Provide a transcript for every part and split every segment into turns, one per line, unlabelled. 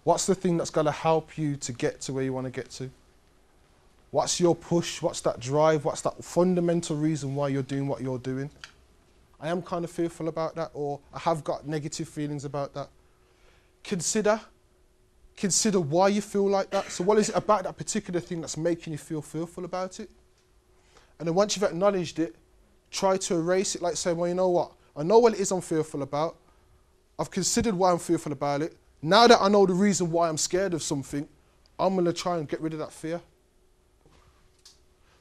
What's the thing that's going to help you to get to where you want to get to? What's your push? What's that drive? What's that fundamental reason why you're doing what you're doing? I am kind of fearful about that, or I have got negative feelings about that. Consider why you feel like that. So what is it about that particular thing that's making you feel fearful about it? And then once you've acknowledged it, try to erase it, like saying, well, you know what? I know what it is I'm fearful about. I've considered why I'm fearful about it. Now that I know the reason why I'm scared of something, I'm going to try and get rid of that fear.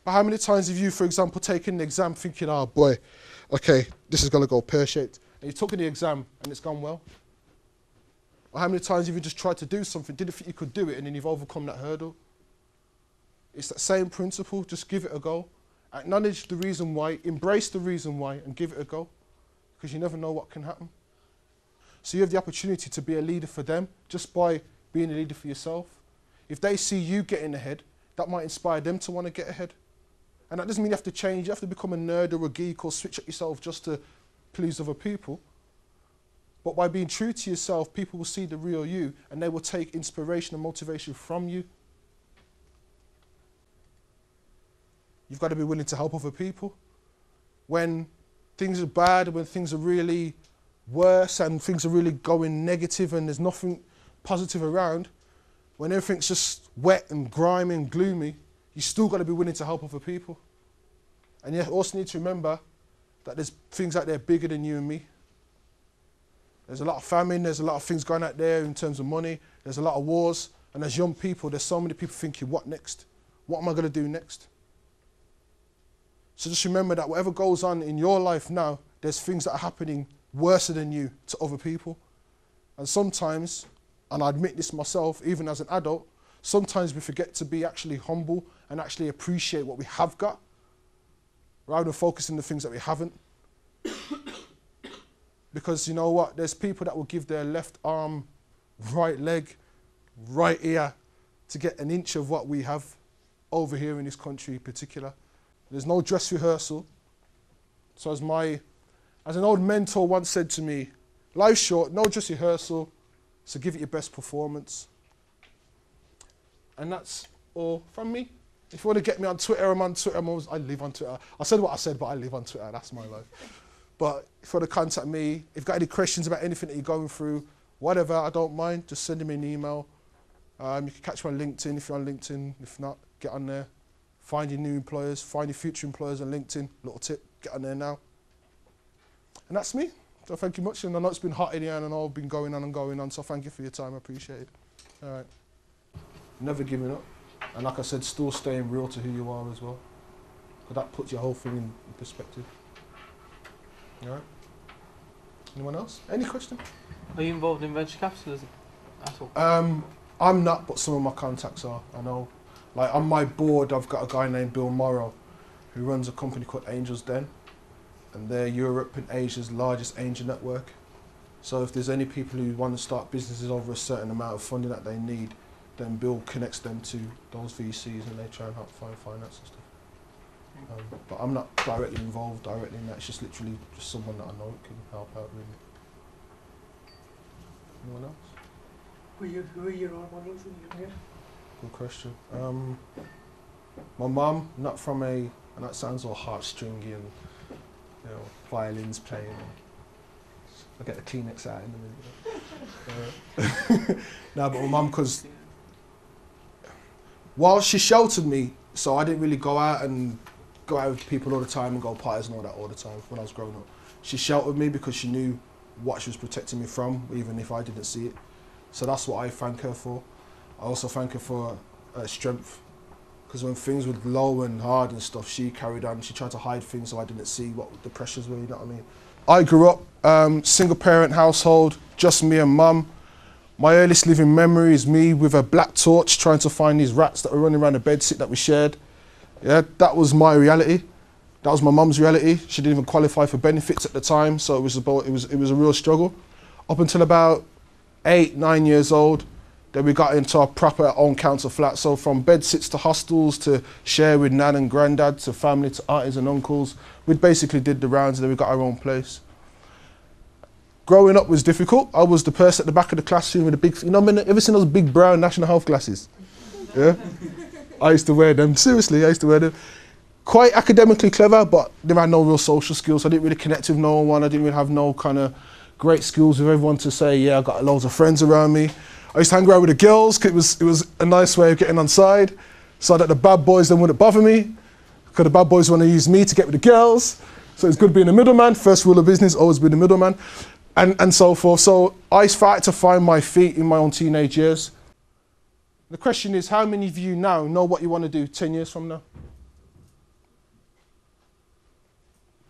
But how many times have you, for example, taken an exam thinking, oh boy, okay, this is going to go pear-shaped. And you took the exam and it's gone well? Or how many times have you just tried to do something, didn't think you could do it, and then you've overcome that hurdle? It's that same principle, just give it a go. Acknowledge the reason why, embrace the reason why, and give it a go. Because you never know what can happen. So you have the opportunity to be a leader for them just by being a leader for yourself. If they see you getting ahead, that might inspire them to want to get ahead. And that doesn't mean you have to change, you have to become a nerd or a geek or switch up yourself just to please other people. But by being true to yourself, people will see the real you and they will take inspiration and motivation from you. You've got to be willing to help other people. When things are bad, when things are really worse and things are really going negative and there's nothing positive around, when everything's just wet and grimy and gloomy, you still got to be willing to help other people. And you also need to remember that there's things out there bigger than you and me. There's a lot of famine, there's a lot of things going out there in terms of money, there's a lot of wars, and as young people, there's so many people thinking, what next? What am I going to do next? So just remember that whatever goes on in your life now, there's things that are happening worse than you to other people. And sometimes, and I admit this myself, even as an adult, sometimes we forget to be actually humble and actually appreciate what we have got, rather than focusing on the things that we haven't. Because you know what, there's people that will give their left arm, right leg, right ear to get an inch of what we have over here in this country in particular. There's no dress rehearsal. So as an old mentor once said to me, life's short, no dress rehearsal, so give it your best performance. And that's all from me. If you want to get me on Twitter, I'm on Twitter. I live on Twitter. I said what I said, but I live on Twitter. That's my life. But if you want to contact me, if you've got any questions about anything that you're going through, whatever, I don't mind, just send me an email. You can catch me on LinkedIn if you're on LinkedIn. If not, get on there. Find your new employers, find your future employers on LinkedIn. Little tip, get on there now. And that's me. So thank you much. And I know it's been hot in here and I know I've been going on, so thank you for your time. I appreciate it. All right. Never giving up. And like I said, still staying real to who you are as well. Because that puts your whole thing in perspective. All right. Anyone else? Any question?
Are you involved in venture capitalism at all?
I'm not, but some of my contacts are. I know. Like on my board, I've got a guy named Bill Morrow, who runs a company called Angel's Den, and they're Europe and Asia's largest angel network. So if there's any people who want to start businesses over a certain amount of funding that they need, then Bill connects them to those VCs and they try and help find finance and stuff. But I'm not directly involved in that. It's just literally just someone that I know can help out really. Anyone else?
Who are your role models in your life?
Good question. My mum, not from and that sounds all heartstringy and violins playing. I'll get the Kleenex out in a minute. No, but my mum, because while she sheltered me, so I didn't really go out with people all the time and go parties and all that all the time when I was growing up. She sheltered me because she knew what she was protecting me from, even if I didn't see it. So that's what I thank her for. I also thank her for her strength, because when things were low and hard and stuff, she carried on. She tried to hide things so I didn't see what the pressures were, you know what I mean? I grew up single parent household, just me and mum. My earliest living memory is me with a black torch trying to find these rats that were running around the bedsit that we shared. Yeah, that was my reality. That was my mum's reality. She didn't even qualify for benefits at the time, so it was a real struggle. Up until about 8, 9 years old, then we got into our proper own council flat. So from bedsits to hostels to share with nan and granddad to family to aunties and uncles, we basically did the rounds and then we got our own place. growing up was difficult. I was the person at the back of the classroom with the big, ever seen those big brown national health glasses? Yeah? I used to wear them, seriously, I used to wear them. Quite academically clever, but they had no real social skills. I didn't really connect with no one. I didn't really have no kind of great skills with everyone to say, yeah, I got loads of friends around me. I used to hang around with the girls, 'cause it was a nice way of getting on side, so that the bad boys then wouldn't bother me, because the bad boys want to use me to get with the girls. So it's good being a middleman. First rule of business, always be the middleman, and so forth. So I started to find my feet in my own teenage years. The question is, how many of you now know what you want to do 10 years from now?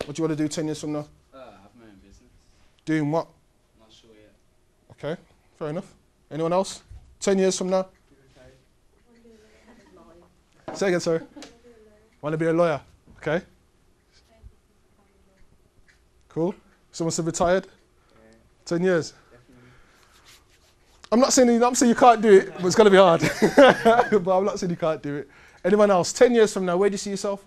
What do you want to do 10 years from now?
Have my own business.
Doing what?
Not sure yet.
Okay, fair enough. Anyone else? 10 years from now? Say again, sorry. Want to be a lawyer? Okay. Cool. Someone said retired? 10 years? I'm not saying you can't do it, but it's going to be hard. But I'm not saying you can't do it. Anyone else? 10 years from now, where do you see yourself?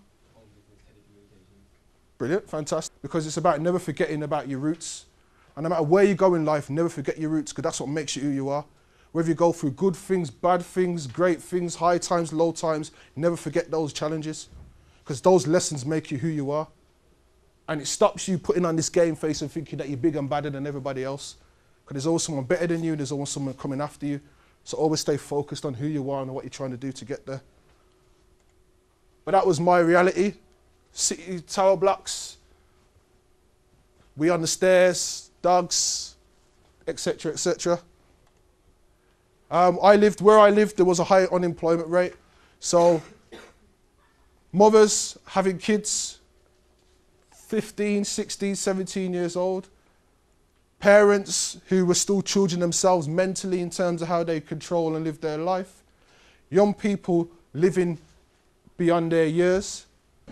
Brilliant, fantastic. Because it's about never forgetting about your roots. And no matter where you go in life, never forget your roots, because that's what makes you who you are. Whether you go through good things, bad things, great things, high times, low times, never forget those challenges, because those lessons make you who you are. And it stops you putting on this game face and thinking that you're big and badder than everybody else. Because there's always someone better than you, there's always someone coming after you. So always stay focused on who you are and what you're trying to do to get there. But that was my reality. City tower blocks, we on the stairs, dogs, etc., etc. Where I lived, there was a high unemployment rate. So mothers having kids, 15, 16, 17 years old. Parents who were still children themselves mentally in terms of how they control and live their life. Young people living beyond their years.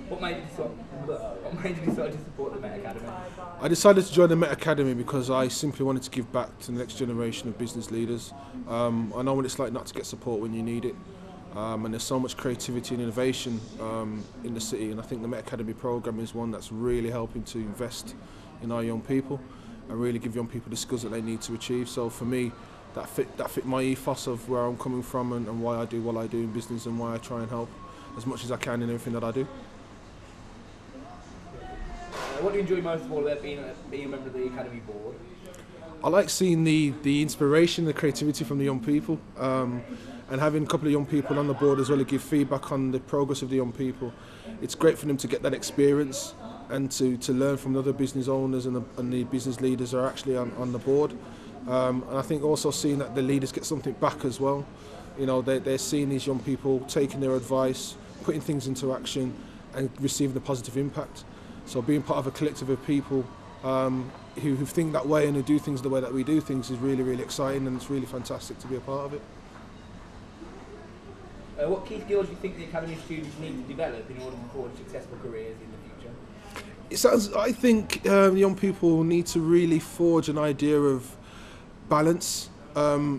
What made you decide to support the Met Academy?
I decided to join the Met Academy because I simply wanted to give back to the next generation of business leaders. I know what it's like not to get support when you need it. And there's so much creativity and innovation in the city, and I think the Met Academy programme is one that's really helping to invest in our young people and really give young people the skills that they need to achieve. So for me, that fit my ethos of where I'm coming from and why I do what I do in business and why I try and help as much as I can in everything that I do.
What do you enjoy most of all about being a member of the Academy board?
I like seeing the inspiration, the creativity from the young people, and having a couple of young people on the board as well to give feedback on the progress of the young people. It's great for them to get that experience and to learn from the other business owners and the business leaders that are actually on the board. And I think also seeing that the leaders get something back as well. You know, they're seeing these young people taking their advice, putting things into action and receiving a positive impact. So being part of a collective of people who think that way and who do things the way that we do things is really, really exciting, and it's really fantastic to be a part of it.
What key skills do you think the Academy students need to develop in order to forge successful careers in the future?
I think young people need to really forge an idea of balance,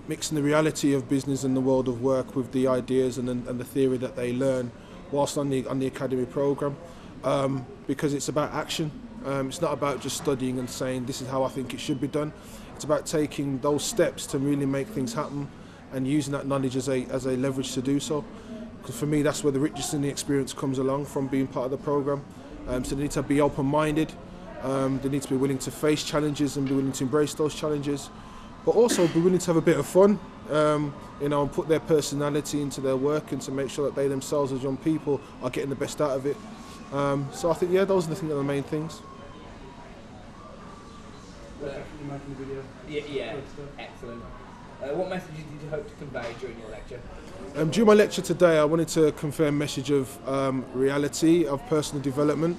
mixing the reality of business and the world of work with the ideas and the theory that they learn whilst on the Academy programme. Because it's about action. It's not about just studying and saying this is how I think it should be done. It's about taking those steps to really make things happen and using that knowledge as a leverage to do so. Because for me, that's where the richness in the experience comes along from being part of the programme. So they need to be open-minded. They need to be willing to face challenges and be willing to embrace those challenges, but also be willing to have a bit of fun. And put their personality into their work and to make sure that they themselves as young people are getting the best out of it. So I think, yeah, those are the main things.
Yeah, excellent. What messages did you hope to convey during your lecture?
During my lecture today, I wanted to convey a message of reality, of personal development,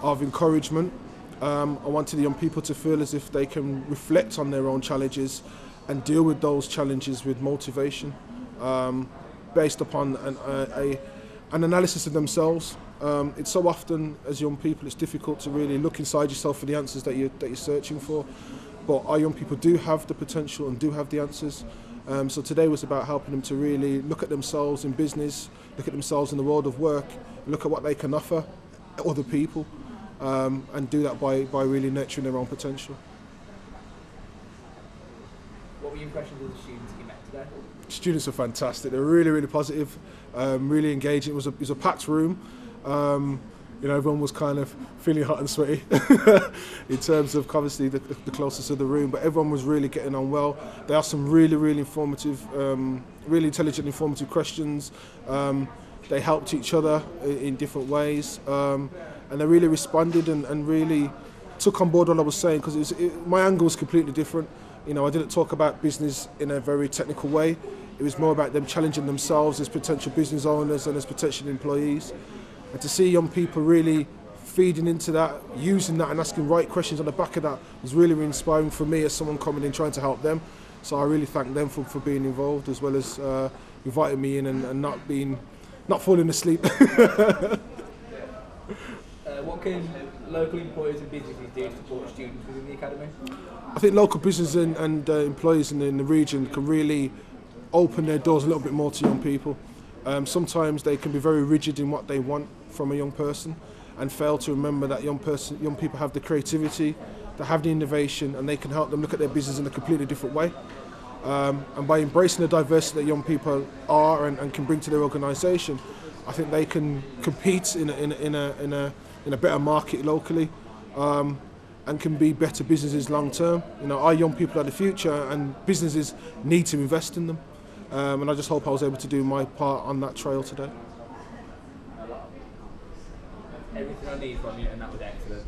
of encouragement. I wanted the young people to feel as if they can reflect on their own challenges and deal with those challenges with motivation, based upon an analysis of themselves. It's so often, as young people, it's difficult to really look inside yourself for the answers that you're searching for. But our young people do have the potential and do have the answers. So today was about helping them to really look at themselves in business, look at themselves in the world of work, look at what they can offer other people, and do that by really nurturing their own potential.
were your impressions of the students you met today?
Students are fantastic. They're really, really positive, really engaging. It was a packed room. You know, everyone was kind of feeling hot and sweaty in terms of obviously the closest to the room, but everyone was really getting on well. They asked some really, really informative, really intelligent, informative questions. They helped each other in different ways, and they really responded and really took on board what I was saying, because my angle was completely different. You know, I didn't talk about business in a very technical way. It was more about them challenging themselves as potential business owners and as potential employees. And to see young people really feeding into that, using that and asking right questions on the back of that was really, really inspiring for me as someone coming in trying to help them. So I really thank them for being involved, as well as inviting me in and not falling asleep.
What can local employers and businesses do to support students within the academy?
I think local businesses and employees in the region can really open their doors a little bit more to young people. Sometimes they can be very rigid in what they want from a young person and fail to remember that young people have the creativity, they have the innovation, and they can help them look at their business in a completely different way. And by embracing the diversity that young people are and can bring to their organisation, I think they can compete in a better market locally, and can be better businesses long term. You know, our young people are the future, and businesses need to invest in them. And I just hope I was able to do my part on that trail today.
Everything I need from you, and that was excellent.